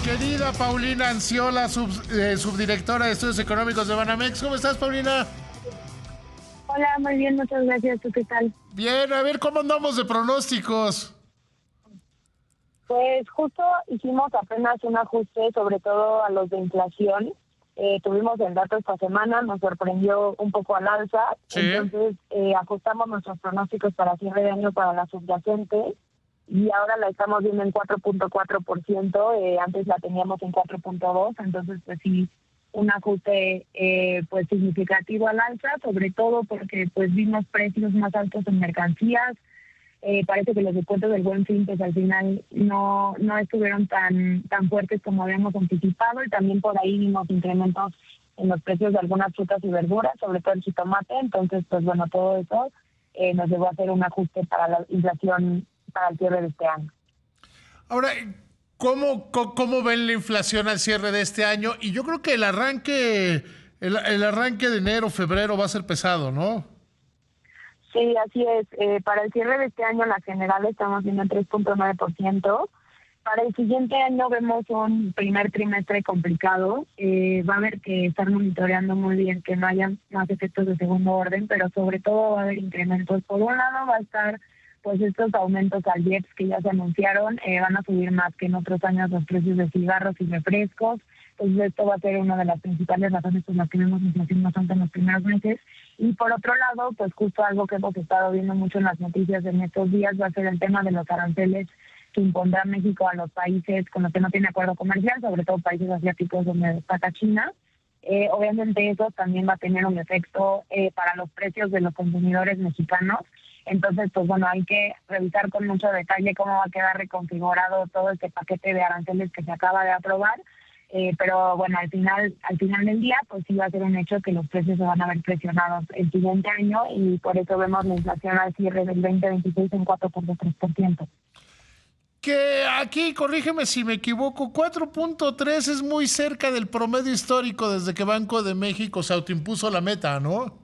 Querida Paulina Anciola, subdirectora de Estudios Económicos de Banamex. ¿Cómo estás, Paulina? Hola, muy bien, muchas gracias. ¿Tú qué tal? Bien, a ver, ¿cómo andamos de pronósticos? Pues justo hicimos apenas un ajuste, sobre todo a los de inflación. Tuvimos el dato esta semana, nos sorprendió un poco al alza. Sí. Entonces ajustamos nuestros pronósticos para cierre de año para la subyacente y ahora la estamos viendo en 4.4%. Antes la teníamos en 4.2%, entonces pues sí, un ajuste pues significativo al alza, sobre todo porque pues vimos precios más altos en mercancías. Parece que los descuentos del Buen Fin pues al final no estuvieron tan fuertes como habíamos anticipado, y también por ahí vimos incrementos en los precios de algunas frutas y verduras, sobre todo el jitomate. Entonces pues bueno, todo eso nos llevó a hacer un ajuste para la inflación para el cierre de este año. Ahora, ¿cómo ven la inflación al cierre de este año? Y yo creo que el arranque de enero, febrero va a ser pesado, ¿no? Sí, así es. Para el cierre de este año, la general estamos viendo en 3.9%. Para el siguiente año vemos un primer trimestre complicado. Va a haber que estar monitoreando muy bien que no haya más efectos de segundo orden, pero sobre todo va a haber incrementos. Por un lado va a estar pues estos aumentos al IEPS que ya se anunciaron. Van a subir más que en otros años los precios de cigarros y refrescos. Entonces esto va a ser una de las principales razones por las que vemos inflación bastante en los primeros meses. Y por otro lado, pues justo algo que hemos estado viendo mucho en las noticias en estos días va a ser el tema de los aranceles que impondrá México a los países con los que no tiene acuerdo comercial, sobre todo países asiáticos donde destaca China. Obviamente eso también va a tener un efecto para los precios de los consumidores mexicanos. Entonces, pues bueno, hay que revisar con mucho detalle cómo va a quedar reconfigurado todo este paquete de aranceles que se acaba de aprobar. Pero bueno, al final del día, pues sí va a ser un hecho que los precios se van a ver presionados el siguiente año, y por eso vemos la inflación al cierre del 2026 en 4.3%. Que aquí, corrígeme si me equivoco, 4.3 es muy cerca del promedio histórico desde que Banco de México se autoimpuso la meta, ¿no?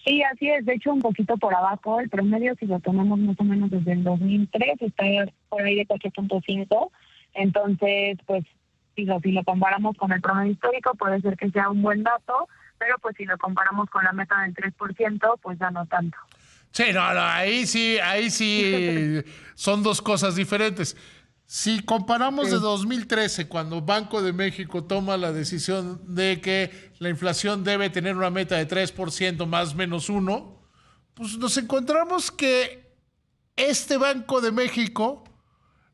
Sí, así es. De hecho, un poquito por abajo. El promedio, si lo tomamos más o menos desde el 2003, está por ahí de 4.5. Entonces, pues, si lo comparamos con el promedio histórico, puede ser que sea un buen dato, pero pues si lo comparamos con la meta del 3%, pues ya no tanto. Sí, no, ahí sí son dos cosas diferentes. Si comparamos de Sí. 2013, cuando Banco de México toma la decisión de que la inflación debe tener una meta de 3% más menos uno, pues nos encontramos que este Banco de México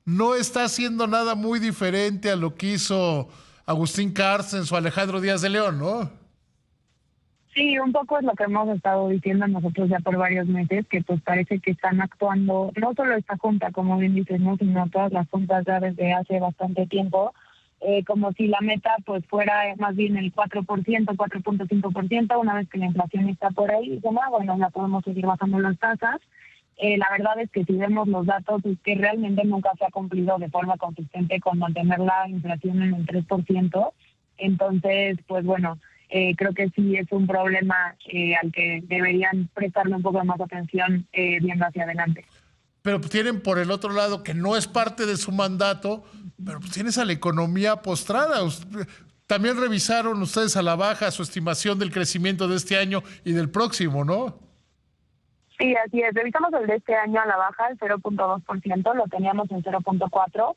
no está haciendo nada muy diferente a lo que hizo Agustín Carstens o Alejandro Díaz de León, ¿no? Sí, un poco es lo que hemos estado diciendo nosotros ya por varios meses, que pues parece que están actuando, no solo esta junta, como bien dices, ¿no?, sino todas las juntas ya desde hace bastante tiempo, como si la meta pues fuera más bien el 4%, 4.5%. Una vez que la inflación está por ahí, dicen, bueno, ya podemos seguir bajando las tasas. La verdad es que si vemos los datos, es que realmente nunca se ha cumplido de forma consistente con mantener la inflación en el 3%. Entonces, pues bueno, creo que sí es un problema al que deberían prestarle un poco más atención viendo hacia adelante. Pero tienen por el otro lado que no es parte de su mandato, pero pues tienes a la economía postrada. También revisaron ustedes a la baja su estimación del crecimiento de este año y del próximo, ¿no? Sí, así es. Revisamos el de este año a la baja, el 0.2%, lo teníamos en 0.4%.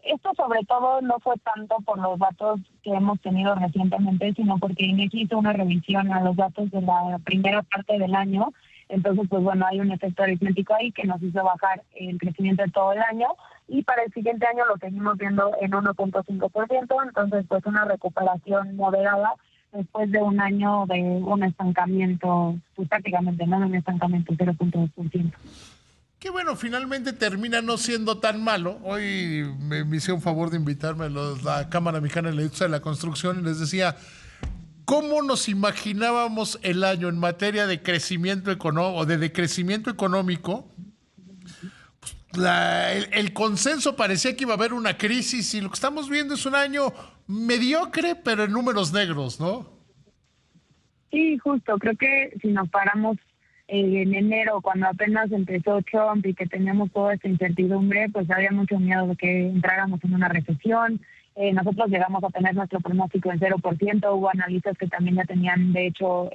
Esto sobre todo no fue tanto por los datos que hemos tenido recientemente, sino porque INEGI hizo una revisión a los datos de la primera parte del año. Entonces, pues bueno, hay un efecto aritmético ahí que nos hizo bajar el crecimiento de todo el año, y para el siguiente año lo seguimos viendo en 1.5%. Entonces, pues una recuperación moderada después de un año de un estancamiento, pues prácticamente nada, un estancamiento 0.2%. Que bueno, finalmente termina no siendo tan malo. Hoy me hice un favor de invitarme a la Cámara Mexicana de la Industria de la Construcción y les decía, ¿cómo nos imaginábamos el año en materia de crecimiento económico o de decrecimiento económico? El consenso parecía que iba a haber una crisis y lo que estamos viendo es un año mediocre, pero en números negros, ¿no? Sí, justo. Creo que si nos paramos en enero, cuando apenas empezó Trump y que teníamos toda esta incertidumbre, pues había mucho miedo de que entráramos en una recesión. Nosotros llegamos a tener nuestro pronóstico en 0%, hubo analistas que también ya tenían, de hecho,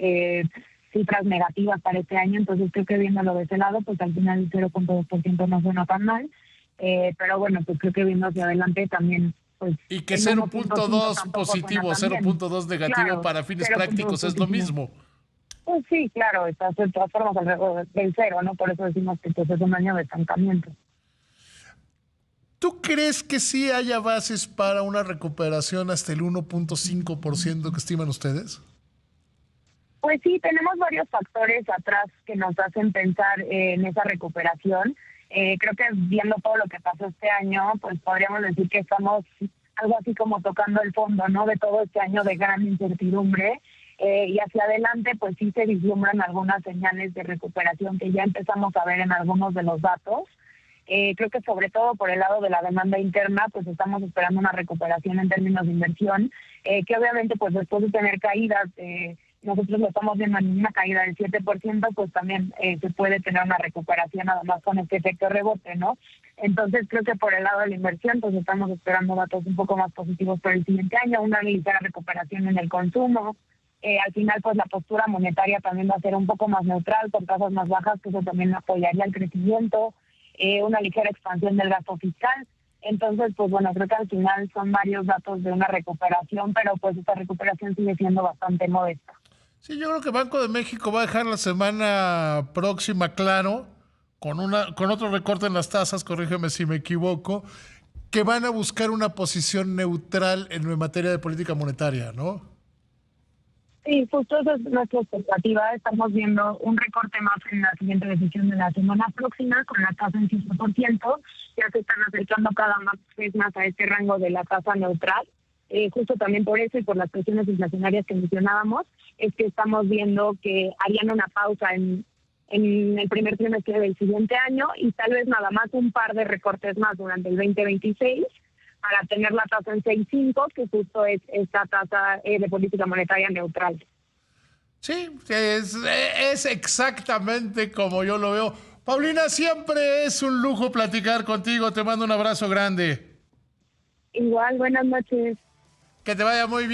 cifras negativas para este año, entonces creo que viéndolo de ese lado, pues al final el 0.2% no suena tan mal, pero bueno, pues creo que viendo hacia adelante también, pues... Y que el 1.5 0.2 tampoco suena positivo, tan bien. 0.2 negativo Claro, para fines 0.2 prácticos es lo positivo. mismo. Pues sí, claro, estás de todas formas alrededor del cero, ¿no? Por eso decimos que pues, es un año de estancamiento. ¿Tú crees que sí haya bases para una recuperación hasta el 1.5% que estiman ustedes? Pues sí, tenemos varios factores atrás que nos hacen pensar en esa recuperación. Creo que viendo todo lo que pasó este año, pues podríamos decir que estamos algo así como tocando el fondo, ¿no? De todo este año de gran incertidumbre. Y hacia adelante, pues sí se vislumbran algunas señales de recuperación que ya empezamos a ver en algunos de los datos. Creo que sobre todo por el lado de la demanda interna, pues estamos esperando una recuperación en términos de inversión, que obviamente pues después de tener caídas, nosotros lo estamos viendo en una caída del 7%, pues también se puede tener una recuperación además con este efecto rebote, ¿no? Entonces creo que por el lado de la inversión, pues estamos esperando datos un poco más positivos para el siguiente año, una ligera recuperación en el consumo. Al final, pues la postura monetaria también va a ser un poco más neutral, con tasas más bajas, que eso también apoyaría el crecimiento, una ligera expansión del gasto fiscal. Entonces, pues bueno, creo que al final son varios datos de una recuperación, pero pues esta recuperación sigue siendo bastante modesta. Sí, yo creo que Banco de México va a dejar la semana próxima claro, con otro recorte en las tasas, corrígeme si me equivoco, que van a buscar una posición neutral en materia de política monetaria, ¿no? Sí, justo esa es nuestra expectativa. Estamos viendo un recorte más en la siguiente decisión de la semana próxima, con la tasa en 5%. Ya se están acercando cada vez más a este rango de la tasa neutral. Justo también por eso y por las presiones inflacionarias que mencionábamos, es que estamos viendo que harían una pausa en el primer trimestre del siguiente año y tal vez nada más un par de recortes más durante el 2026 para tener la tasa en 6.5, que justo es esta tasa de política monetaria neutral. Sí, es exactamente como yo lo veo. Paulina, siempre es un lujo platicar contigo. Te mando un abrazo grande. Igual, buenas noches. Que te vaya muy bien.